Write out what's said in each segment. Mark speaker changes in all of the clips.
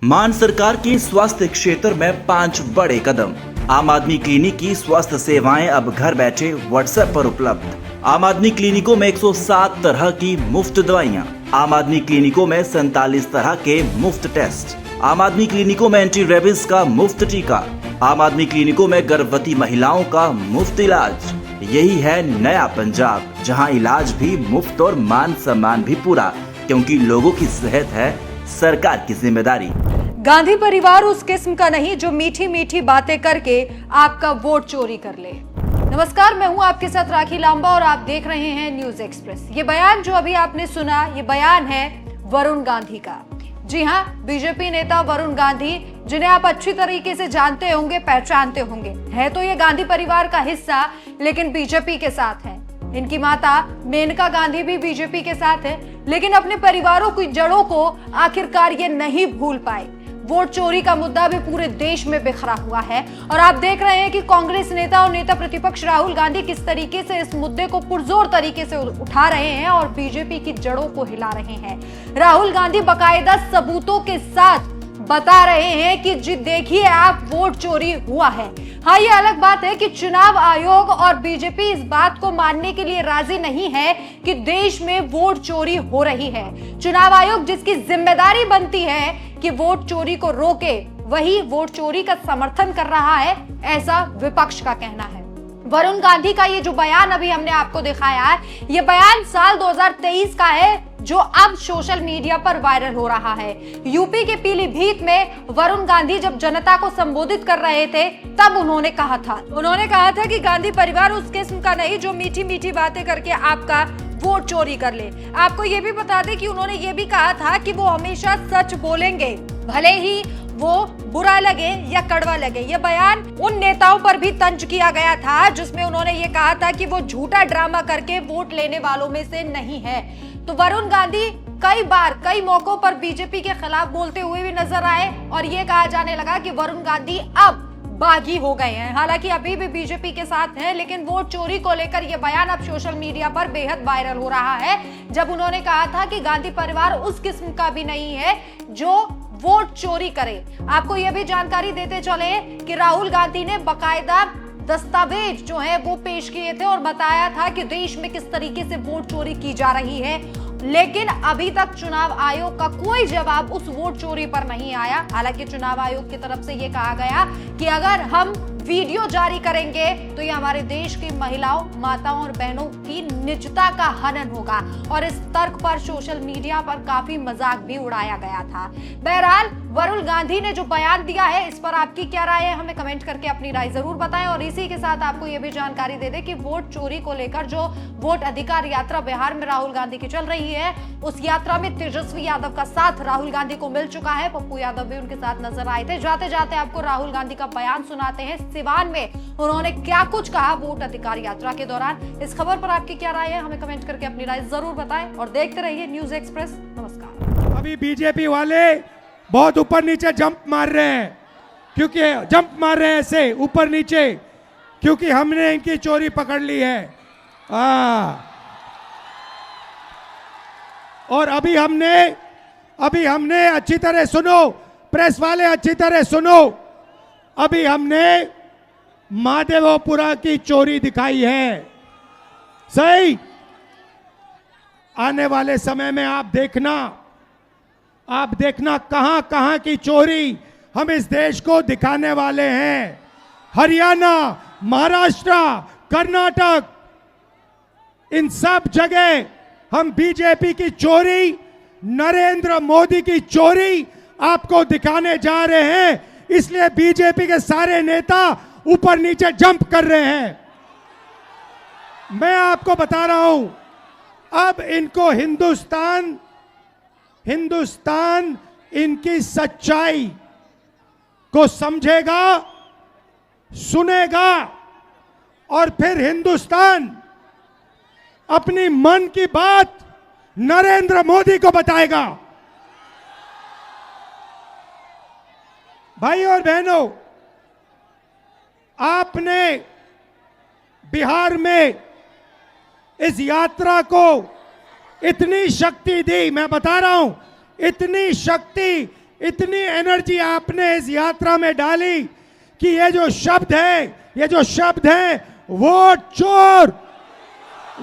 Speaker 1: मान सरकार की स्वास्थ्य क्षेत्र में 5 बड़े कदम। आम आदमी क्लिनिक की स्वास्थ्य सेवाएं अब घर बैठे व्हाट्सएप पर उपलब्ध। आम आदमी क्लिनिकों में 107 तरह की मुफ्त दवाइयां। आम आदमी क्लिनिकों में 47 तरह के मुफ्त टेस्ट। आम आदमी क्लिनिकों में एंटी रेबीज का मुफ्त टीका। आम आदमी क्लिनिकों में गर्भवती महिलाओं का मुफ्त इलाज। यही है नया पंजाब, जहां इलाज भी मुफ्त और मान सम्मान भी पूरा, क्योंकि लोगों की सेहत है सरकार की जिम्मेदारी।
Speaker 2: गांधी परिवार उस किस्म का नहीं जो मीठी मीठी बातें करके आपका वोट चोरी कर ले। नमस्कार, मैं हूं आपके साथ राखी लांबा और आप देख रहे हैं न्यूज एक्सप्रेस। ये बयान जो अभी आपने सुना, ये बयान है वरुण गांधी का। जी हां, बीजेपी नेता वरुण गांधी, जिन्हें आप अच्छी तरीके से जानते होंगे, पहचानते होंगे। है तो ये गांधी परिवार का हिस्सा, लेकिन बीजेपी के साथ है। इनकी माता मेनका गांधी भी बीजेपी के साथ है, लेकिन अपने परिवारों की जड़ों को आखिरकार ये नहीं भूल पाए। वोट चोरी का मुद्दा भी पूरे देश में बिखरा हुआ है और आप देख रहे हैं कि कांग्रेस नेता और नेता प्रतिपक्ष राहुल गांधी किस तरीके से इस मुद्दे को पुरजोर तरीके से उठा रहे हैं और बीजेपी की जड़ों को हिला रहे हैं। राहुल गांधी बाकायदा सबूतों के साथ बता रहे हैं कि जी देखिए आप, वोट चोरी हुआ है। हाँ, ये अलग बात है कि चुनाव आयोग और बीजेपी इस बात को मानने के लिए राजी नहीं है कि देश में वोट चोरी हो रही है। चुनाव आयोग जिसकी जिम्मेदारी बनती है कि वोट चोरी को रोके, वही वोट चोरी का समर्थन कर रहा है, ऐसा विपक्ष का कहना है। वरुण गांधी का ये जो बयान अभी हमने आपको दिखाया है, ये बयान साल 2023 का है, जो अब सोशल मीडिया पर वायरल हो रहा है। यूपी के पीलीभीत में वरुण गांधी जब जनता को संबोधित कर रहे थे, तब उन्होंने कहा था कि गांधी परिवार उस किस्म का नहीं जो मीठी मीठी बातें करके आपका वोट चोरी कर ले। आपको ये भी बता दें कि उन्होंने ये भी कहा था कि वो हमेशा सच बोलेंगे, भले ही वो बुरा लगे या कड़वा लगे। ये बयान उन नेताओं पर भी तंज किया गया था जिसमें उन्होंने ये कहा था कि वो झूठा ड्रामा करके वोट लेने वालों में से नहीं है। तो वरुण गांधी कई बार कई मौकों पर बीजेपी के खिलाफ बोलते हुए भी नजर आए और ये कहा जाने लगा कि वरुण गांधी अब बागी हो गए हैं। हालांकि अभी भी बीजेपी के साथ हैं, लेकिन वोट चोरी को लेकर यह बयान अब सोशल मीडिया पर बेहद वायरल हो रहा है, जब उन्होंने कहा था कि गांधी परिवार उस किस्म का भी नहीं है जो वोट चोरी करे। आपको यह भी जानकारी देते चले कि राहुल गांधी ने बाकायदा दस्तावेज जो है वो पेश किए थे और बताया था कि देश में किस तरीके से वोट चोरी की जा रही है, लेकिन अभी तक चुनाव आयोग का कोई जवाब उस वोट चोरी पर नहीं आया। हालांकि चुनाव आयोग की तरफ से यह कहा गया कि अगर हम वीडियो जारी करेंगे तो ये हमारे देश की महिलाओं, माताओं और बहनों की निजता का हनन होगा और इस तर्क पर सोशल मीडिया पर काफी मजाक भी उड़ाया गया था। बहरहाल वरुण गांधी ने जो बयान दिया है, इस पर आपकी क्या राय है, हमें कमेंट करके अपनी राय जरूर बताएं। और इसी के साथ आपको यह भी जानकारी दे दें कि वोट चोरी को लेकर जो वोट अधिकार यात्रा बिहार में राहुल गांधी की चल रही है, उस यात्रा में तेजस्वी यादव का साथ राहुल गांधी को मिल चुका है। पप्पू यादव भी उनके साथ नजर आए थे। जाते जाते आपको राहुल गांधी का बयान सुनाते हैं, सिवान में उन्होंने क्या कुछ कहा वोट अधिकार यात्रा के दौरान। इस खबर पर आपकी क्या राय है, हमें कमेंट करके अपनी राय जरूर बताएं और देखते रहिए न्यूज एक्सप्रेस। नमस्कार।
Speaker 3: अभी बीजेपी वाले बहुत ऊपर नीचे जंप मार रहे हैं, क्योंकि जंप मार रहे हैं ऐसे ऊपर नीचे, क्योंकि हमने इनकी चोरी पकड़ ली है। और अभी हमने अच्छी तरह सुनो, प्रेस वाले अच्छी तरह सुनो, अभी हमने महादेवपुरा की चोरी दिखाई है। सही, आने वाले समय में आप देखना कहां कहां की चोरी हम इस देश को दिखाने वाले हैं। हरियाणा, महाराष्ट्र, कर्नाटक, इन सब जगह हम बीजेपी की चोरी, नरेंद्र मोदी की चोरी आपको दिखाने जा रहे हैं। इसलिए बीजेपी के सारे नेता ऊपर नीचे जंप कर रहे हैं। मैं आपको बता रहा हूं, अब इनको हिंदुस्तान इनकी सच्चाई को समझेगा, सुनेगा और फिर हिंदुस्तान अपनी मन की बात नरेंद्र मोदी को बताएगा। भाई और बहनों, आपने बिहार में इस यात्रा को इतनी शक्ति दी, मैं बता रहा हूं, इतनी शक्ति इतनी एनर्जी आपने इस यात्रा में डाली कि ये जो शब्द है वोट चोर,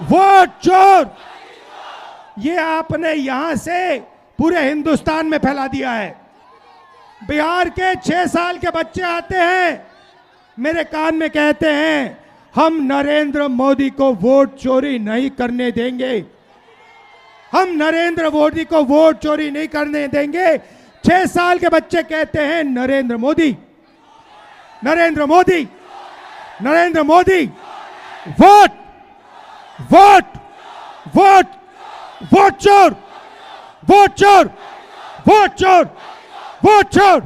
Speaker 3: वोट चोर, ये आपने यहां से पूरे हिंदुस्तान में फैला दिया है। बिहार के 6 साल के बच्चे आते हैं, मेरे कान में कहते हैं हम नरेंद्र मोदी को वोट चोरी नहीं करने देंगे, हम नरेंद्र मोदी को वोट चोरी नहीं करने देंगे। 6 साल के बच्चे कहते हैं Narendra Modi, Narendra Modi, Narendra Modi, vote vote vote, vote चोर, वोट चोर, वोट चोर, वोट चोर।